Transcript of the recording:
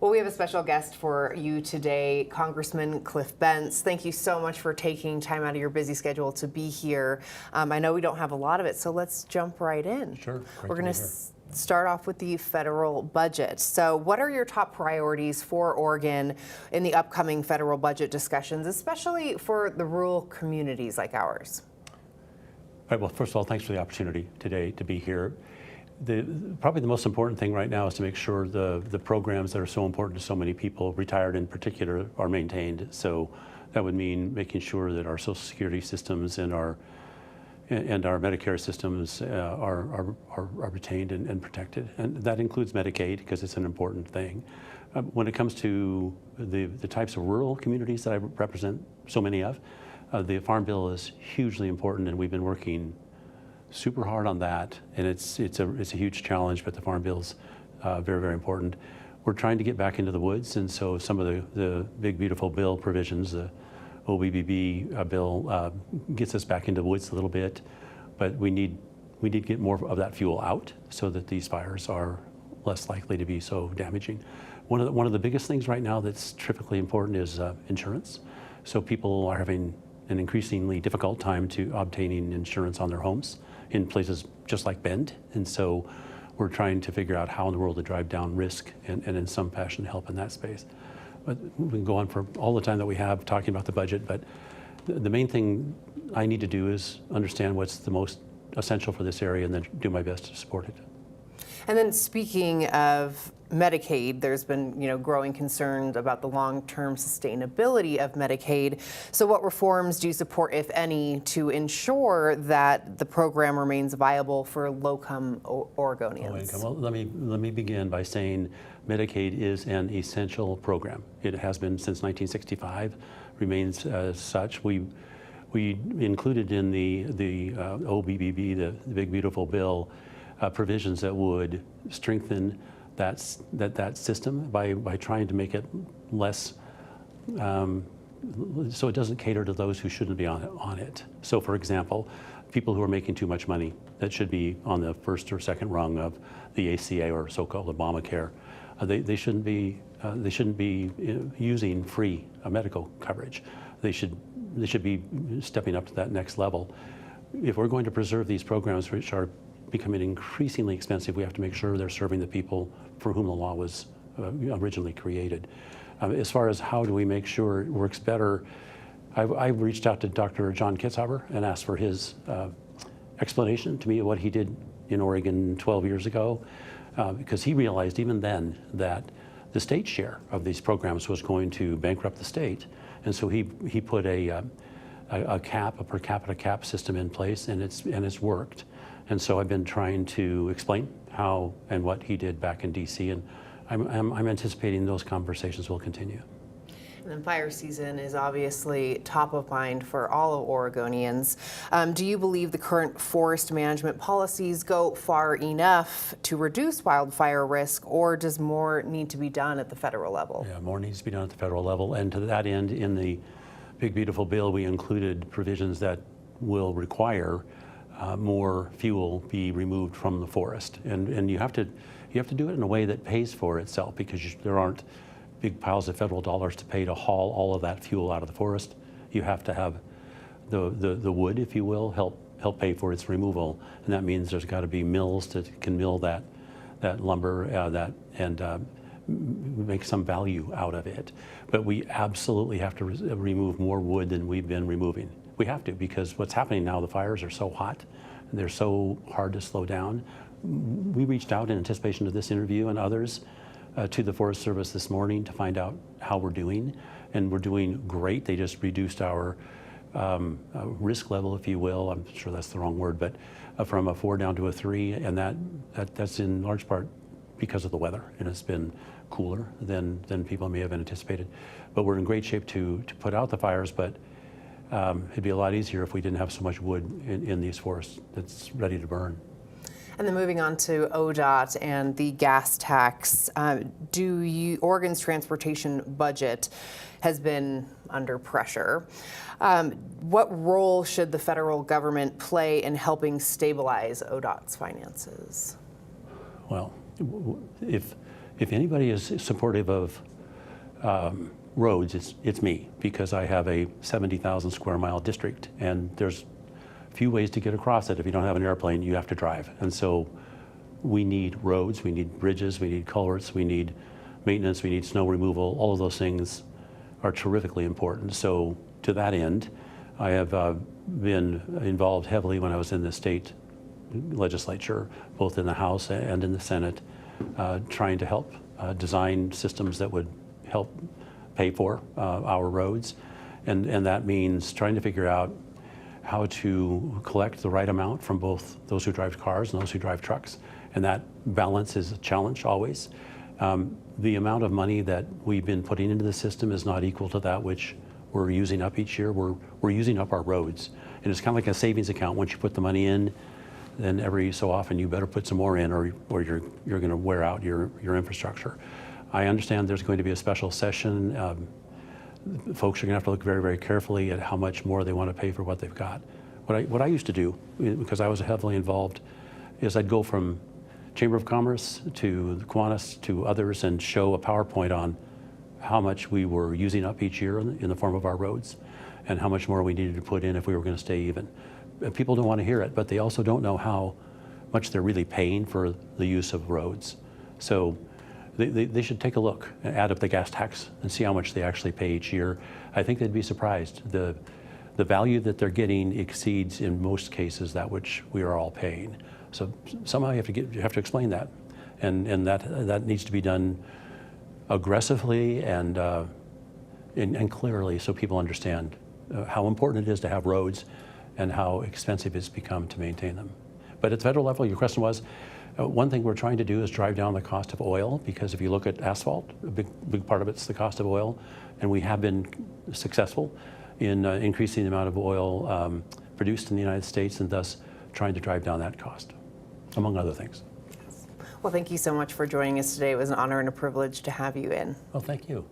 Well, we have a special guest for you today, Congressman Cliff Bentz. Thank you so much for taking time out of your busy schedule to be here. I know we don't have a lot of it, so let's jump right in. Sure. We're going to start off with the federal budget. So what are your top priorities for Oregon in the upcoming federal budget discussions, especially for the rural communities like ours? All right, well, first of all, thanks for the opportunity today to be here. Probably the most important thing right now is to make sure the programs that are so important to so many people, retired in particular, are maintained. So that would mean making sure that our Social Security systems and our Medicare systems are retained and protected. And that includes Medicaid, because it's an important thing. When it comes to the types of rural communities that I represent so many of, the Farm Bill is hugely important, and we've been working super hard on that, and it's a huge challenge, but the Farm Bill's very, very important. We're trying to get back into the woods, and so some of the big, beautiful bill provisions, the OBBB bill gets us back into the woods a little bit, but we need to get more of that fuel out so that these fires are less likely to be so damaging. One of the biggest things right now that's terrifically important is insurance. So people are having an increasingly difficult time to obtaining insurance on their homes in places just like Bend. And so we're trying to figure out how in the world to drive down risk and in some fashion help in that space. But we can go on for all the time that we have talking about the budget, but the main thing I need to do is understand what's the most essential for this area and then do my best to support it. And then speaking of Medicaid, there's been, growing concerns about the long-term sustainability of Medicaid. So what reforms do you support, if any, to ensure that the program remains viable for low-income Oregonians? Low-income. Well, let me begin by saying Medicaid is an essential program. It has been since 1965, remains as such. We included in the OBBB, the Big Beautiful Bill, provisions that would strengthen that system by trying to make it less, so it doesn't cater to those who shouldn't be on it. So, for example, people who are making too much money that should be on the first or second rung of the ACA or so-called Obamacare, they shouldn't be using free medical coverage. They should be stepping up to that next level. If we're going to preserve these programs, which are becoming increasingly expensive, we have to make sure they're serving the people for whom the law was originally created. As far as how do we make sure it works better, I've reached out to Dr. John Kitzhaber and asked for his explanation to me of what he did in Oregon 12 years ago, because he realized even then that the state share of these programs was going to bankrupt the state. And so he put a per capita cap system in place, and it's worked. And so I've been trying to explain how and what he did back in DC, and I'm anticipating those conversations will continue. And then fire season is obviously top of mind for all of Oregonians. Do you believe the current forest management policies go far enough to reduce wildfire risk, or does more need to be done at the federal level? Yeah, more needs to be done at the federal level, and to that end, in the Big Beautiful Bill, we included provisions that will require more fuel be removed from the forest, and you have to do it in a way that pays for itself, because there aren't big piles of federal dollars to pay to haul all of that fuel out of the forest. You have to have the wood, if you will, help pay for its removal, and that means there's got to be mills that can mill that lumber and make some value out of it. But we absolutely have to remove more wood than we've been removing. We have to, because what's happening now, the fires are so hot, and they're so hard to slow down. We reached out in anticipation of this interview and others to the Forest Service this morning to find out how we're doing, and we're doing great. They just reduced our risk level, if you will. I'm sure that's the wrong word, but from a 4 down to a 3, and that's in large part because of the weather, and it's been cooler than people may have anticipated. But we're in great shape to put out the fires, but it'd be a lot easier if we didn't have so much wood in these forests that's ready to burn. And then moving on to ODOT and the gas tax, Oregon's transportation budget has been under pressure. What role should the federal government play in helping stabilize ODOT's finances? Well, if if anybody is supportive of roads, it's me, because I have a 70,000 square mile district, and there's few ways to get across it. If you don't have an airplane, you have to drive. And so we need roads, we need bridges, we need culverts, we need maintenance, we need snow removal. All of those things are terrifically important. So to that end, I have been involved heavily when I was in the state legislature, both in the House and in the Senate, trying to help design systems that would help pay for our roads. And that means trying to figure out how to collect the right amount from both those who drive cars and those who drive trucks. And that balance is a challenge always. The amount of money that we've been putting into the system is not equal to that which we're using up each year. We're using up our roads. And it's kind of like a savings account. Once you put the money in, then every so often you better put some more in, or you're going to wear out your infrastructure. I understand there's going to be a special session. Folks are going to have to look very, very carefully at how much more they want to pay for what they've got. What I used to do, because I was heavily involved, is I'd go from Chamber of Commerce to the Kiwanis to others and show a PowerPoint on how much we were using up each year in the form of our roads, and how much more we needed to put in if we were going to stay even. People don't want to hear it, but they also don't know how much they're really paying for the use of roads. So they should take a look and add up the gas tax and see how much they actually pay each year. I think they'd be surprised. The value that they're getting exceeds in most cases that which we are all paying. So somehow you have to explain that, and that needs to be done aggressively and clearly, so people understand how important it is to have roads and how expensive it's become to maintain them. But at the federal level, your question was, one thing we're trying to do is drive down the cost of oil, because if you look at asphalt, a big part of it's the cost of oil, and we have been successful in increasing the amount of oil produced in the United States, and thus trying to drive down that cost, among other things. Well, thank you so much for joining us today. It was an honor and a privilege to have you in. Well, thank you.